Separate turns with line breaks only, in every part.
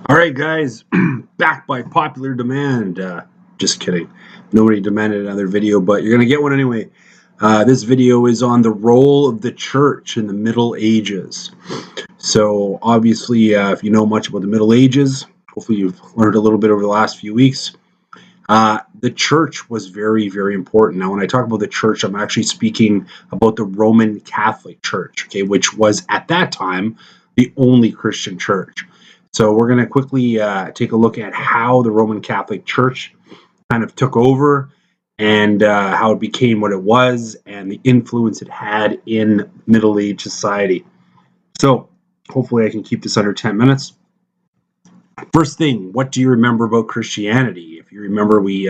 All right, guys, back by popular demand. Just kidding. Nobody demanded another video, but you're going to get one anyway. This video is on the role of the church in the Middle Ages. So, obviously, if you know much about the Middle Ages, hopefully you've learned a little bit over the last few weeks. The church was very, very important. Now, when I talk about the church, I'm actually speaking about the Roman Catholic Church, okay, which was at that time the only Christian church. So we're going to quickly take a look at how the Roman Catholic Church kind of took over and how it became what it was and the influence it had in Middle Age society. So hopefully I can keep this under 10 minutes. First thing, what do you remember about Christianity? If you remember, we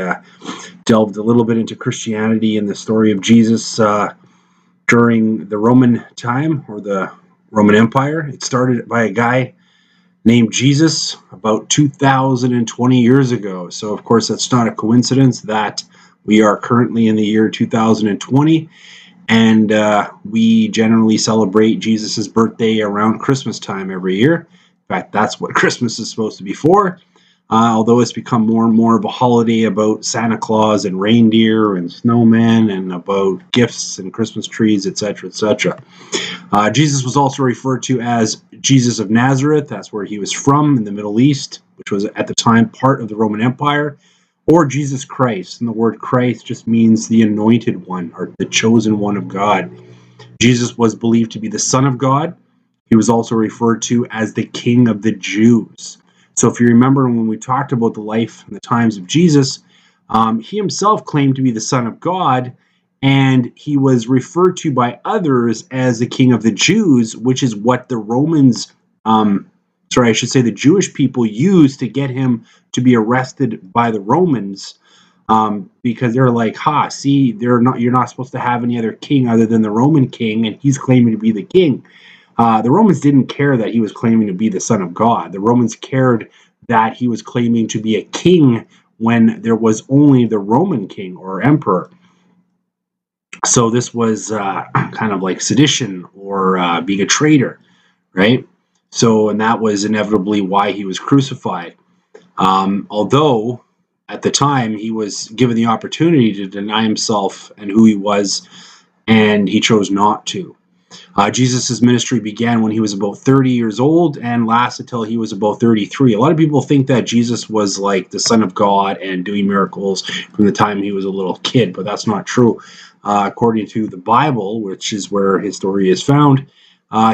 delved a little bit into Christianity and the story of Jesus during the Roman time or the Roman Empire. It started by a guy named Jesus about 2,020 years ago. So, of course, that's not a coincidence that we are currently in the year 2020, and we generally celebrate Jesus' birthday around Christmas time every year. In fact, that's what Christmas is supposed to be for. Although it's become more and more of a holiday about Santa Claus and reindeer and snowmen and about gifts and Christmas trees, etc., etc. Jesus was also referred to as Jesus of Nazareth. That's where he was from in the Middle East, which was at the time part of the Roman Empire, or Jesus Christ. And the word Christ just means the anointed one or the chosen one of God. Jesus was believed to be the Son of God. He was also referred to as the King of the Jews. So if you remember when we talked about the life and the times of Jesus, he himself claimed to be the Son of God, and he was referred to by others as the King of the Jews, which is what the Romans, the Jewish people used to get him to be arrested by the Romans, because they're like, you're not supposed to have any other king other than the Roman king, and he's claiming to be the king. The Romans didn't care that he was claiming to be the Son of God. The Romans cared that he was claiming to be a king when there was only the Roman king or emperor. So this was kind of like sedition or being a traitor, right? So, and that was inevitably why he was crucified. Although at the time he was given the opportunity to deny himself and who he was, and he chose not to. Jesus' ministry began when he was about 30 years old and lasted till he was about 33. A lot of people think that Jesus was like the Son of God and doing miracles from the time he was a little kid, but that's not true. According to the Bible, which is where his story is found,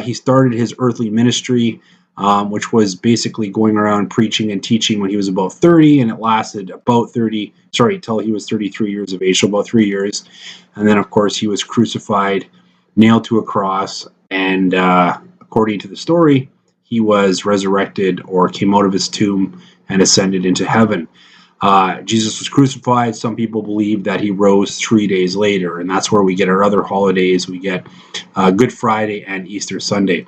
he started his earthly ministry, which was basically going around preaching and teaching when he was about 30, and it lasted about till he was 33 years of age, so about 3 years. And then, of course, he was crucified, nailed to a cross, and according to the story, he was resurrected or came out of his tomb and ascended into heaven. Jesus was crucified. Some people believe that he rose 3 days later, and that's where we get our other holidays. We get Good Friday and Easter Sunday.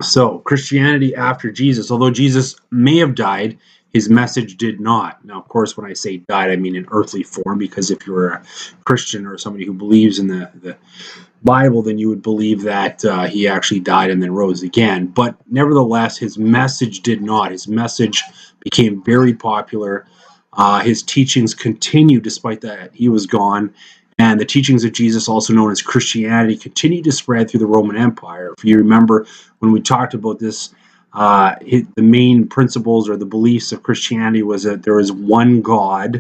So, Christianity after Jesus, although Jesus may have died, his message did not. Now, of course, when I say died, I mean in earthly form, because if you're a Christian or somebody who believes in the Bible, then you would believe that he actually died and then rose again. But nevertheless, his message did not. His message became very popular. His teachings continued despite that he was gone. And the teachings of Jesus, also known as Christianity, continued to spread through the Roman Empire. If you remember when we talked about this, the main principles or the beliefs of Christianity was that there is one God,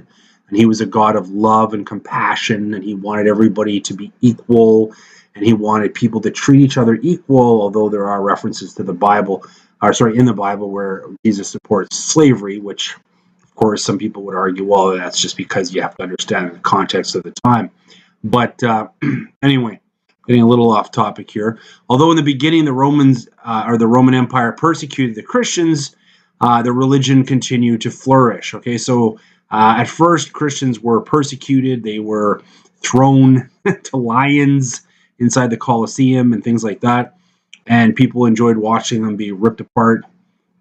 and he was a God of love and compassion, and he wanted everybody to be equal, and he wanted people to treat each other equal, although there are references to the Bible, in the Bible where Jesus supports slavery, which, of course, some people would argue, well, that's just because you have to understand the context of the time. But anyway, getting a little off topic here. Although in the beginning the Romans or the Roman Empire persecuted the Christians, the religion continued to flourish. Okay, so at first Christians were persecuted. They were thrown to lions inside the Colosseum and things like that, and people enjoyed watching them be ripped apart.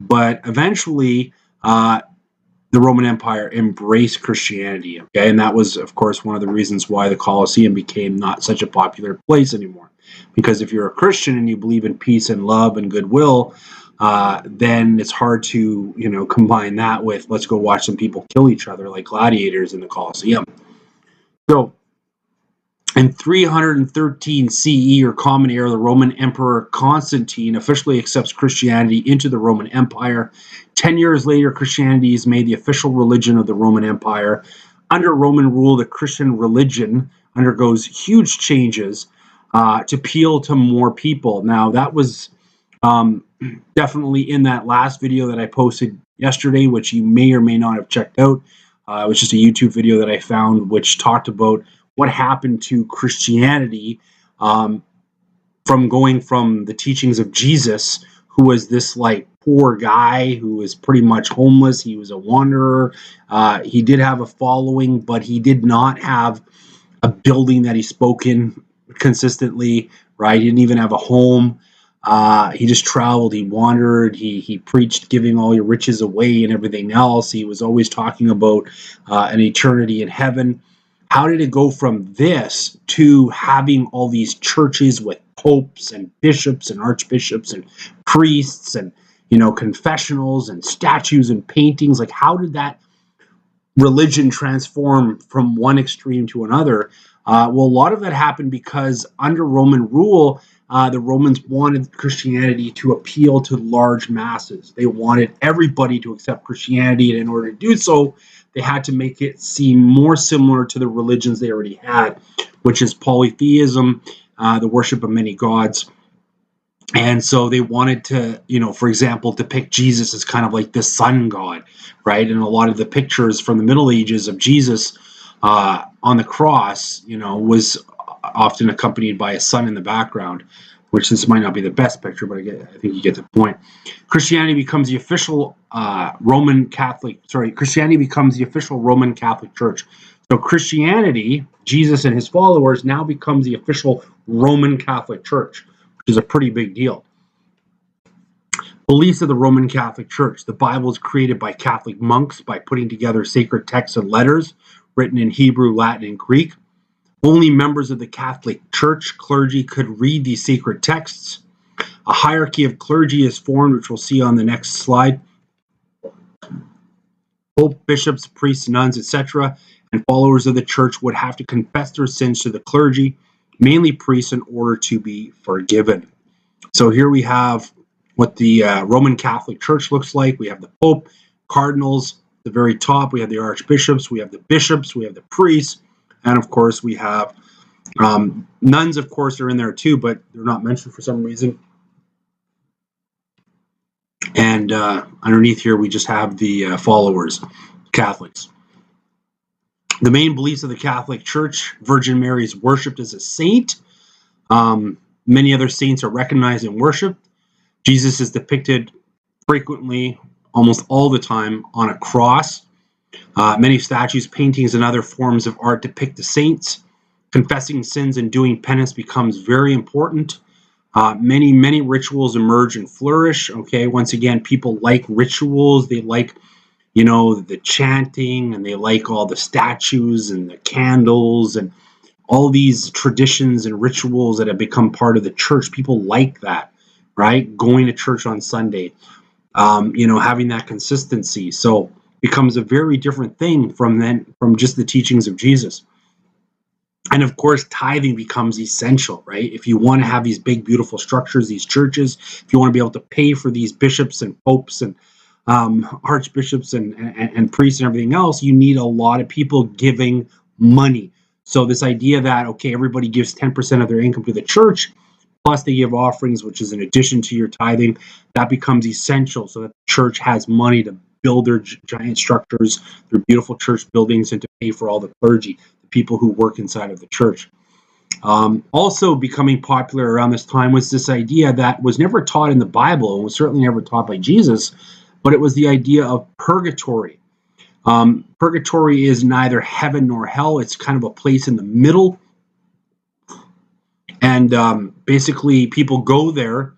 But eventually, the Roman Empire embraced Christianity, okay? And that was, of course, one of the reasons why the Colosseum became not such a popular place anymore. Because if you're a Christian and you believe in peace and love and goodwill, then it's hard to, combine that with let's go watch some people kill each other like gladiators in the Colosseum. So in 313 CE, or Common Era, the Roman Emperor Constantine officially accepts Christianity into the Roman Empire. 10 years later, Christianity is made the official religion of the Roman Empire. Under Roman rule, the Christian religion undergoes huge changes to appeal to more people. Now, that was definitely in that last video that I posted yesterday, which you may or may not have checked out. It was just a YouTube video that I found which talked about what happened to Christianity from going from the teachings of Jesus, who was this like poor guy who was pretty much homeless. He was a wanderer. He did have a following, but he did not have a building that he spoke in consistently, right? He didn't even have a home. He just traveled, he wandered, he preached giving all your riches away and everything else. He was always talking about an eternity in heaven. How did it go from this to having all these churches with popes and bishops and archbishops and priests and, confessionals and statues and paintings? Like, how did that religion transform from one extreme to another? Well, a lot of that happened because under Roman rule, the Romans wanted Christianity to appeal to large masses. They wanted everybody to accept Christianity, and in order to do so, they had to make it seem more similar to the religions they already had, which is polytheism, the worship of many gods. And so they wanted to, for example, depict Jesus as kind of like the sun god, right? And a lot of the pictures from the Middle Ages of Jesus on the cross, was often accompanied by a sun in the background, which this might not be the best picture, but I think you get the point. Christianity becomes the official Christianity becomes the official Roman Catholic Church. So Christianity, Jesus and his followers, now becomes the official Roman Catholic Church, which is a pretty big deal. Beliefs of the Roman Catholic Church. The Bible is created by Catholic monks by putting together sacred texts and letters written in Hebrew, Latin, and Greek. Only members of the Catholic Church clergy could read these sacred texts. A hierarchy of clergy is formed, which we'll see on the next slide. Pope, bishops, priests, nuns, etc., and followers of the church would have to confess their sins to the clergy, mainly priests, in order to be forgiven. So here we have what the Roman Catholic Church looks like. We have the Pope, cardinals, at the very top. We have the archbishops, we have the bishops, we have the priests, and of course we have nuns, of course, are in there too, but they're not mentioned for some reason. And underneath here, we just have the followers, Catholics. The main beliefs of the Catholic Church: Virgin Mary is worshipped as a saint. Many other saints are recognized and worshipped. Jesus is depicted frequently, almost all the time, on a cross. Many statues, paintings, and other forms of art depict the saints. Confessing sins and doing penance becomes very important. Many rituals emerge and flourish. Okay, once again, people like rituals. They like, the chanting, and they like all the statues and the candles and all these traditions and rituals that have become part of the church. People like that, right? Going to church on Sunday, having that consistency. So becomes a very different thing from just the teachings of Jesus. And of course, tithing becomes essential, right? If you want to have these big, beautiful structures, these churches, if you want to be able to pay for these bishops and popes and archbishops and priests and everything else, you need a lot of people giving money. So this idea that, okay, everybody gives 10% of their income to the church, plus they give offerings, which is in addition to your tithing, that becomes essential so that the church has money to build their giant structures, their beautiful church buildings, and to pay for all the clergy, the people who work inside of the church. Also becoming popular around this time was this idea that was never taught in the Bible and was certainly never taught by Jesus, but it was the idea of purgatory. Purgatory is neither heaven nor hell. It's kind of a place in the middle. And basically people go there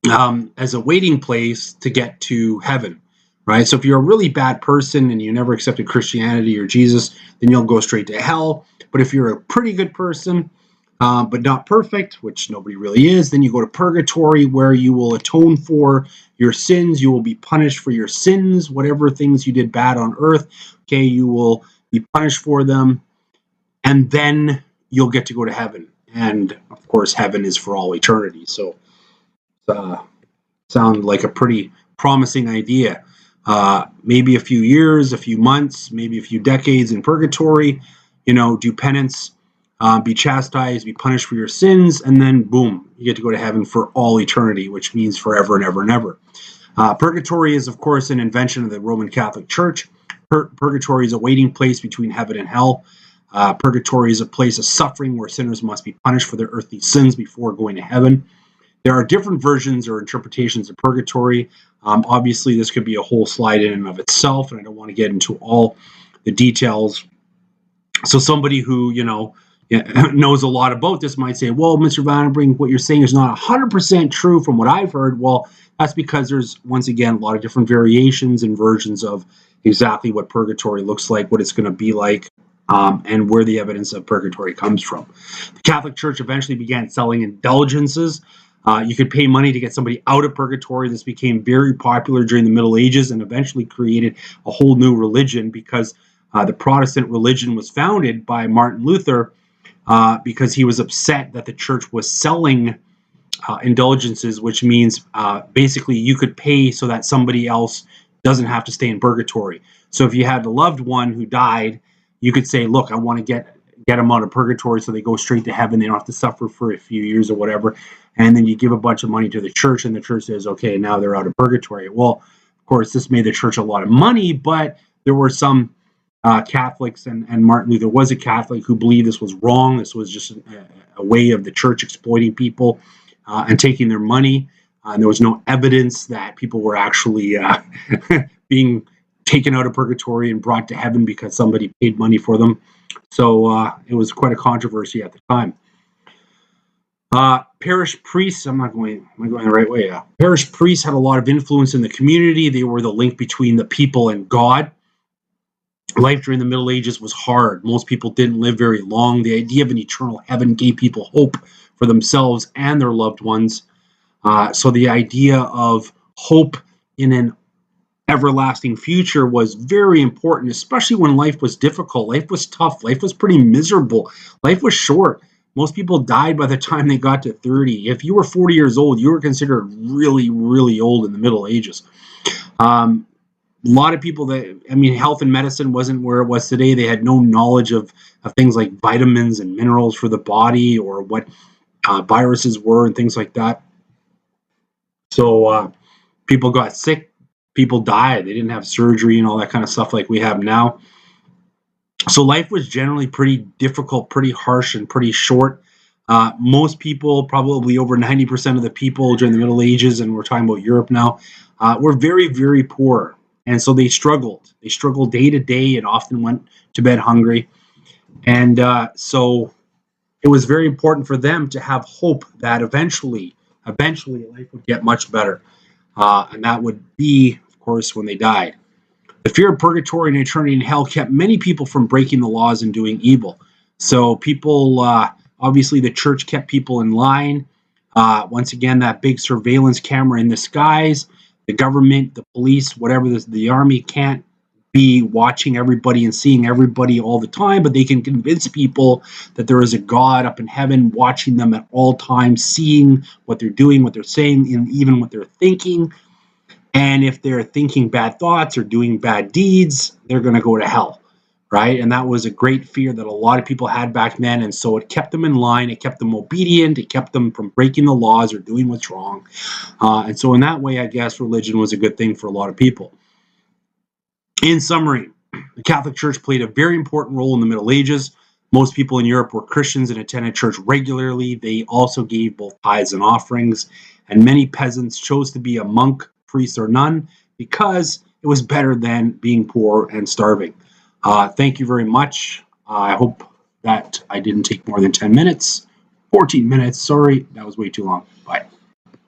as a waiting place to get to heaven, right? So if you're a really bad person and you never accepted Christianity or Jesus, then you'll go straight to hell. But if you're a pretty good person, but not perfect, which nobody really is. Then you go to purgatory, where you will atone for your sins. You will be punished for your sins, whatever things you did bad on earth. Okay, you will be punished for them, and then you'll get to go to heaven. And of course, heaven is for all eternity. So, sound like a pretty promising idea. Maybe a few years, a few months, maybe a few decades in purgatory. Do penance. Be chastised, be punished for your sins, and then boom, you get to go to heaven for all eternity, which means forever and ever and ever. Purgatory is, of course, an invention of the Roman Catholic Church. Purgatory is a waiting place between heaven and hell. Purgatory is a place of suffering where sinners must be punished for their earthly sins before going to heaven. There are different versions or interpretations of purgatory. Obviously, this could be a whole slide in and of itself, and I don't want to get into all the details. So somebody who, knows a lot about this might say, well, Mr. Vandenbrink, what you're saying is not 100% true from what I've heard. Well, that's because there's, once again, a lot of different variations and versions of exactly what purgatory looks like, what it's going to be like, and where the evidence of purgatory comes from. The Catholic Church eventually began selling indulgences. You could pay money to get somebody out of purgatory. This became very popular during the Middle Ages and eventually created a whole new religion, because the Protestant religion was founded by Martin Luther, because he was upset that the church was selling indulgences, which means basically you could pay so that somebody else doesn't have to stay in purgatory. So if you had a loved one who died, you could say, look, I want to get them out of purgatory so they go straight to heaven. They don't have to suffer for a few years or whatever. And then you give a bunch of money to the church, and the church says, okay, now they're out of purgatory. Well, of course, this made the church a lot of money, but there were some Catholics, and Martin Luther was a Catholic, who believed this was wrong. This was just a way of the church exploiting people and taking their money. And there was no evidence that people were actually being taken out of purgatory and brought to heaven because somebody paid money for them. So it was quite a controversy at the time. Parish priests, am I going the right way? Yeah. Parish priests had a lot of influence in the community. They were the link between the people and God. Life during the Middle Ages was hard. Most people didn't live very long. The idea of an eternal heaven gave people hope for themselves and their loved ones. So the idea of hope in an everlasting future was very important, especially when life was difficult. Life was tough. Life was pretty miserable. Life was short. Most people died by the time they got to 30. If you were 40 years old, you were considered really, really old in the Middle Ages. A lot of people health and medicine wasn't where it was today. They had no knowledge of things like vitamins and minerals for the body, or what viruses were and things like that. So people got sick, people died. They didn't have surgery and all that kind of stuff like we have now. So life was generally pretty difficult, pretty harsh, and pretty short. Most people, probably over 90% of the people during the Middle Ages, and we're talking about Europe now, were very, very poor. And so they struggled. They struggled day to day and often went to bed hungry. And so it was very important for them to have hope that eventually life would get much better. And that would be, of course, when they died. The fear of purgatory and eternity in hell kept many people from breaking the laws and doing evil. So people, obviously the church kept people in line. Once again, that big surveillance camera in the skies. The government, the police, whatever, the army can't be watching everybody and seeing everybody all the time, but they can convince people that there is a God up in heaven watching them at all times, seeing what they're doing, what they're saying, and even what they're thinking. And if they're thinking bad thoughts or doing bad deeds, they're going to go to hell, right? And that was a great fear that a lot of people had back then. And so it kept them in line. It kept them obedient. It kept them from breaking the laws or doing what's wrong. And so in that way, I guess religion was a good thing for a lot of people. In summary, the Catholic Church played a very important role in the Middle Ages. Most people in Europe were Christians and attended church regularly. They also gave both tithes and offerings. And many peasants chose to be a monk, priest, or nun because it was better than being poor and starving. Thank you very much. I hope that I didn't take more than 10 minutes. 14 minutes. Sorry, that was way too long. Bye.